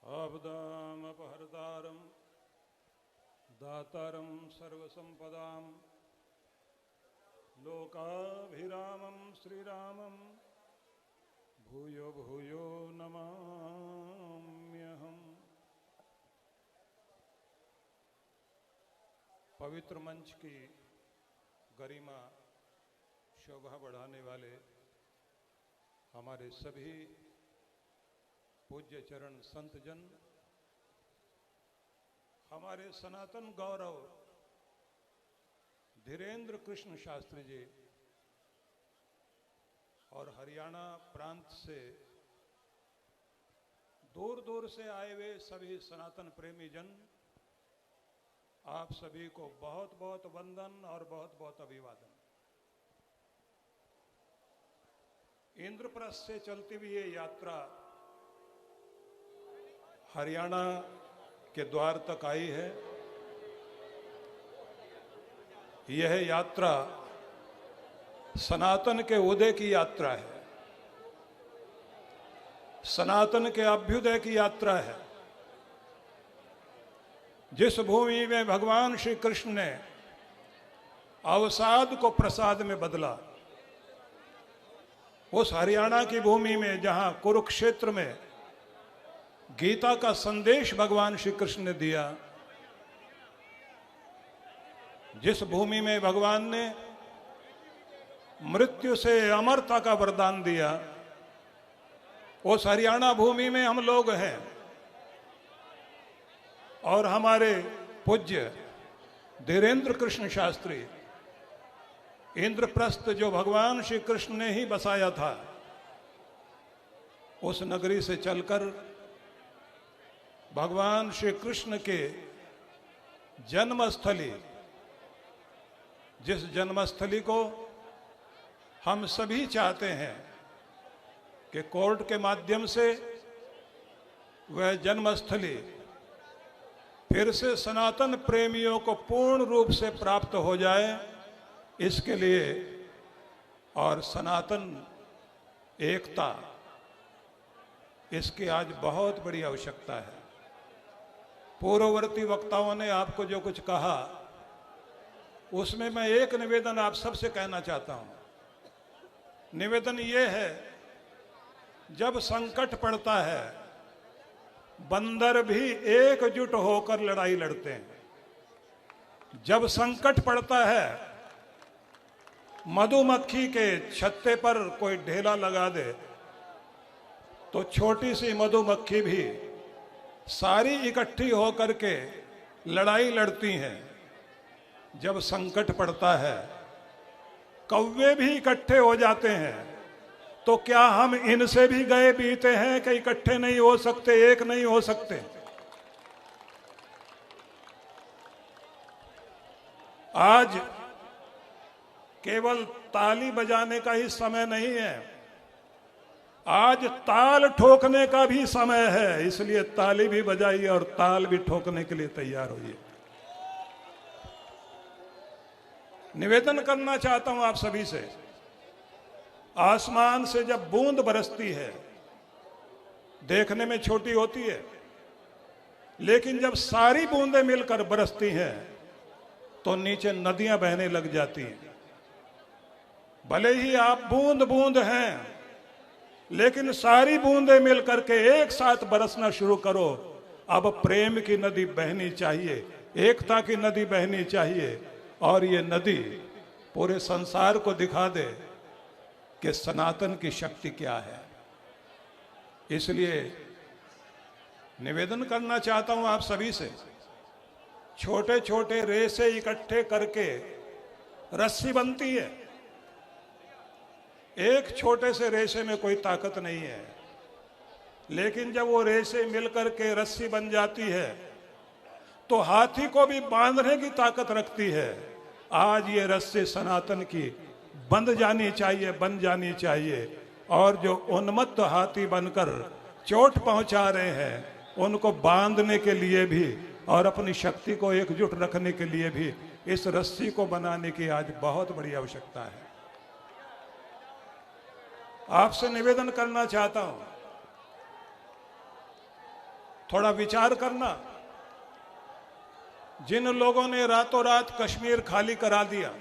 आपदामपहर्तारं दातारं सर्वसंपदां लोकाभिरामं श्रीरामं भूयो भूयो नमाम्यहम्। पवित्र मंच की गरिमा शोभा बढ़ाने वाले हमारे सभी पूज्य चरण संत जन, हमारे सनातन गौरव धीरेन्द्र कृष्ण शास्त्री जी और हरियाणा प्रांत से दूर दूर से आए हुए सभी सनातन प्रेमी जन, आप सभी को बहुत बहुत वंदन और बहुत बहुत अभिवादन। इंद्रप्रस्थ से चलती हुई ये यात्रा हरियाणा के द्वार तक आई है। यह यात्रा सनातन के उदय की यात्रा है, सनातन के अभ्युदय की यात्रा है। जिस भूमि में भगवान श्री कृष्ण ने अवसाद को प्रसाद में बदला, उस हरियाणा की भूमि में जहां कुरुक्षेत्र में गीता का संदेश भगवान श्री कृष्ण ने दिया, जिस भूमि में भगवान ने मृत्यु से अमरता का वरदान दिया, उस हरियाणा भूमि में हम लोग हैं। और हमारे पूज्य धीरेन्द्र कृष्ण शास्त्री, इंद्रप्रस्थ जो भगवान श्री कृष्ण ने ही बसाया था, उस नगरी से चलकर भगवान श्री कृष्ण के जन्मस्थली, जिस जन्मस्थली को हम सभी चाहते हैं कि कोर्ट के माध्यम से वह जन्मस्थली फिर से सनातन प्रेमियों को पूर्ण रूप से प्राप्त हो जाए, इसके लिए और सनातन एकता, इसकी आज बहुत बड़ी आवश्यकता है। पूर्ववर्ती वक्ताओं ने आपको जो कुछ कहा, उसमें मैं एक निवेदन आप सबसे कहना चाहता हूं। निवेदन ये है, जब संकट पड़ता है, बंदर भी एकजुट होकर लड़ाई लड़ते हैं। जब संकट पड़ता है, मधुमक्खी के छत्ते पर कोई ढेला लगा दे तो छोटी सी मधुमक्खी भी सारी इकट्ठी होकर के लड़ाई लड़ती हैं। जब संकट पड़ता है, कौवे भी इकट्ठे हो जाते हैं। तो क्या हम इनसे भी गए बीते हैं कि इकट्ठे नहीं हो सकते, एक नहीं हो सकते? आज केवल ताली बजाने का ही समय नहीं है, आज ताल ठोकने का भी समय है। इसलिए ताली भी बजाइए और ताल भी ठोकने के लिए तैयार होइए। निवेदन करना चाहता हूं आप सभी से, आसमान से जब बूंद बरसती है, देखने में छोटी होती है, लेकिन जब सारी बूंदें मिलकर बरसती हैं तो नीचे नदियां बहने लग जाती हैं। भले ही आप बूंद बूंद हैं, लेकिन सारी बूंदें मिलकर के एक साथ बरसना शुरू करो। अब प्रेम की नदी बहनी चाहिए, एकता की नदी बहनी चाहिए, और ये नदी पूरे संसार को दिखा दे कि सनातन की शक्ति क्या है। इसलिए निवेदन करना चाहता हूं आप सभी से, छोटे छोटे रेसे इकट्ठे करके रस्सी बनती है। एक छोटे से रेशे में कोई ताकत नहीं है, लेकिन जब वो रेशे मिलकर के रस्सी बन जाती है तो हाथी को भी बांधने की ताकत रखती है। आज ये रस्सी सनातन की बंध जानी चाहिए, बन जानी चाहिए। और जो उन्मत्त हाथी बनकर चोट पहुंचा रहे हैं, उनको बांधने के लिए भी और अपनी शक्ति को एकजुट रखने के लिए भी इस रस्सी को बनाने की आज बहुत बड़ी आवश्यकता है। आपसे निवेदन करना चाहता हूं, थोड़ा विचार करना। जिन लोगों ने रातों रात कश्मीर खाली करा दिया,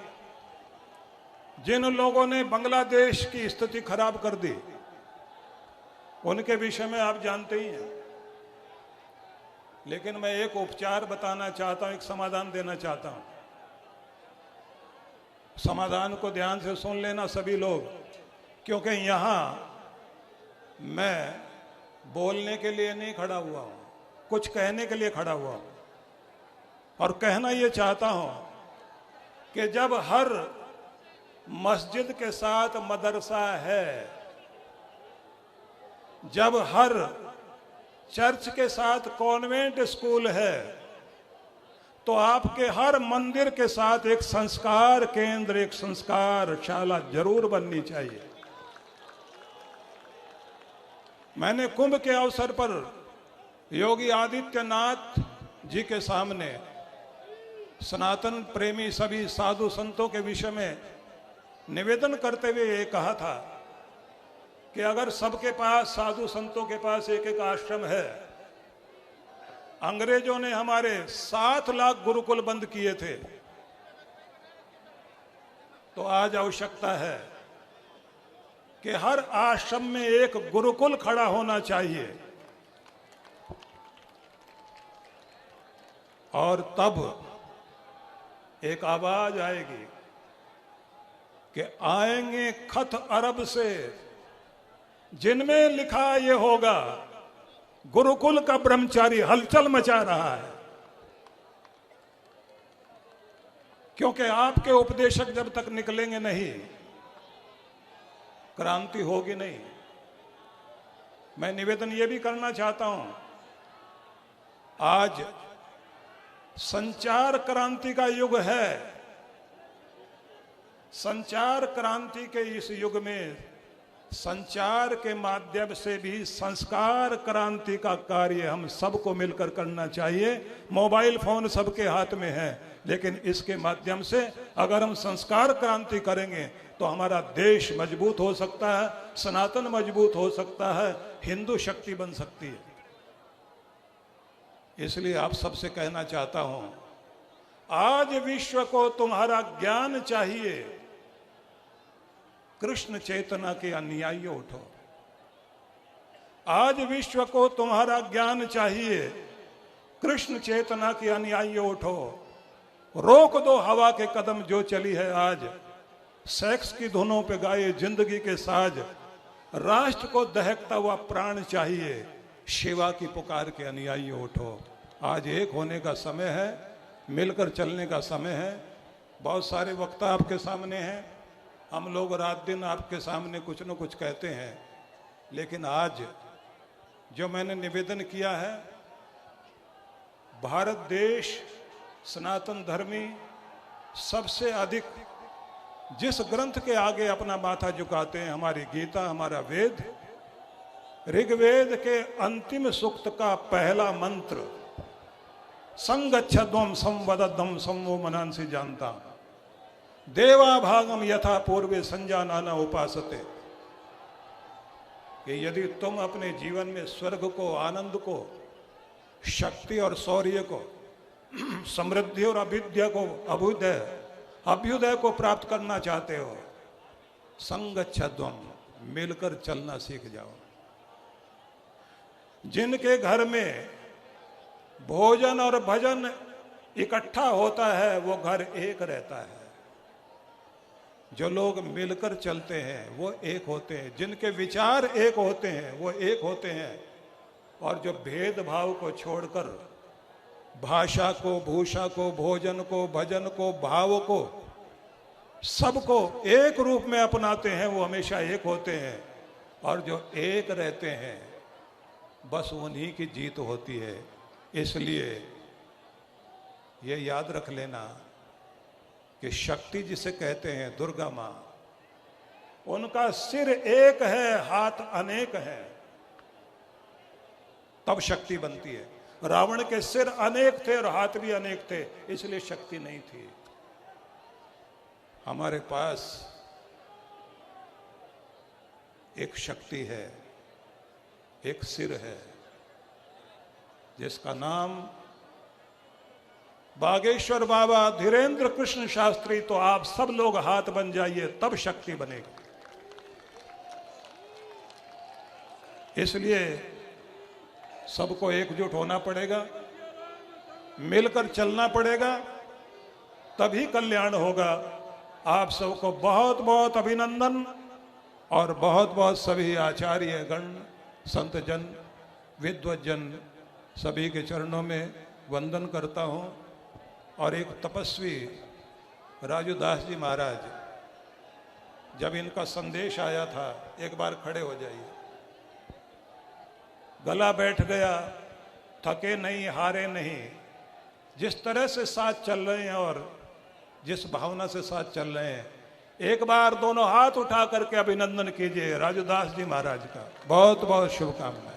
जिन लोगों ने बांग्लादेश की स्थिति खराब कर दी, उनके विषय में आप जानते ही हैं। लेकिन मैं एक उपचार बताना चाहता हूं, एक समाधान देना चाहता हूं। समाधान को ध्यान से सुन लेना सभी लोग, क्योंकि यहां मैं बोलने के लिए नहीं खड़ा हुआ हूं, कुछ कहने के लिए खड़ा हुआ हूं। और कहना यह चाहता हूं कि जब हर मस्जिद के साथ मदरसा है, जब हर चर्च के साथ कॉन्वेंट स्कूल है, तो आपके हर मंदिर के साथ एक संस्कार केंद्र, एक संस्कार शाला जरूर बननी चाहिए। मैंने कुंभ के अवसर पर योगी आदित्यनाथ जी के सामने सनातन प्रेमी सभी साधु संतों के विषय में निवेदन करते हुए ये कहा था कि अगर सबके पास, साधु संतों के पास एक एक आश्रम है, अंग्रेजों ने हमारे 7 लाख गुरुकुल बंद किए थे, तो आज आवश्यकता है कि हर आश्रम में एक गुरुकुल खड़ा होना चाहिए। और तब एक आवाज आएगी कि आएंगे खत अरब से, जिनमें लिखा ये होगा गुरुकुल का ब्रह्मचारी हलचल मचा रहा है। क्योंकि आपके उपदेशक जब तक निकलेंगे नहीं, क्रांति होगी नहीं। मैं निवेदन ये भी करना चाहता हूं, आज संचार क्रांति का युग है। संचार क्रांति के इस युग में संचार के माध्यम से भी संस्कार क्रांति का कार्य हम सबको मिलकर करना चाहिए। मोबाइल फोन सबके हाथ में है, लेकिन इसके माध्यम से अगर हम संस्कार क्रांति करेंगे तो हमारा देश मजबूत हो सकता है, सनातन मजबूत हो सकता है, हिंदू शक्ति बन सकती है। इसलिए आप सबसे कहना चाहता हूं, आज विश्व को तुम्हारा ज्ञान चाहिए, कृष्ण चेतना के अनुयायी उठो। आज विश्व को तुम्हारा ज्ञान चाहिए, कृष्ण चेतना के अनुयायी उठो। रोक दो हवा के कदम जो चली है आज, सेक्स की धुनों पे गाए जिंदगी के साज। राष्ट्र को दहकता हुआ प्राण चाहिए, सेवा की पुकार के अनुयायी उठो। आज एक होने का समय है, मिलकर चलने का समय है। बहुत सारे वक्ता आपके सामने हैं, हम लोग रात दिन आपके सामने कुछ न कुछ कहते हैं, लेकिन आज जो मैंने निवेदन किया है, भारत देश सनातन धर्मी सबसे अधिक जिस ग्रंथ के आगे अपना माथा झुकाते हैं, हमारी गीता, हमारा वेद। ऋग्वेद के अंतिम सूक्त का पहला मंत्र संगच्छध्वम संवदध्वम संवो मनांसि जानता देवा भागम यथा पूर्वे संजानाना उपासते। कि यदि तुम अपने जीवन में स्वर्ग को, आनंद को, शक्ति और शौर्य को, समृद्धि और अभ्युदय को, अभ्युदय को प्राप्त करना चाहते हो, संगच्छध्वम, मिलकर चलना सीख जाओ। जिनके घर में भोजन और भजन इकट्ठा होता है वो घर एक रहता है। जो लोग मिलकर चलते हैं वो एक होते हैं, जिनके विचार एक होते हैं वो एक होते हैं। और जो भेदभाव को छोड़कर भाषा को, भूषा को, भोजन को, भजन को, भाव को, सबको एक रूप में अपनाते हैं, वो हमेशा एक होते हैं। और जो एक रहते हैं बस उन्हीं की जीत होती है। इसलिए ये याद रख लेना कि शक्ति जिसे कहते हैं, दुर्गा माँ, उनका सिर एक है, हाथ अनेक है, तब शक्ति बनती है। रावण के सिर अनेक थे और हाथ भी अनेक थे, इसलिए शक्ति नहीं थी। हमारे पास एक शक्ति है, एक सिर है, जिसका नाम बागेश्वर बाबा धीरेन्द्र कृष्ण शास्त्री, तो आप सब लोग हाथ बन जाइए, तब शक्ति बनेगी। इसलिए सबको एकजुट होना पड़ेगा, मिलकर चलना पड़ेगा, तभी कल्याण होगा। आप सबको बहुत बहुत अभिनंदन और बहुत बहुत सभी आचार्य गण, संत जन, विद्वत जन सभी के चरणों में वंदन करता हूं। और एक तपस्वी राजूदास जी महाराज, जब इनका संदेश आया था, एक बार खड़े हो जाइए। गला बैठ गया, थके नहीं, हारे नहीं। जिस तरह से साथ चल रहे हैं और जिस भावना से साथ चल रहे हैं, एक बार दोनों हाथ उठा करके अभिनंदन कीजिए राजूदास जी महाराज का। बहुत बहुत शुभकामनाएं।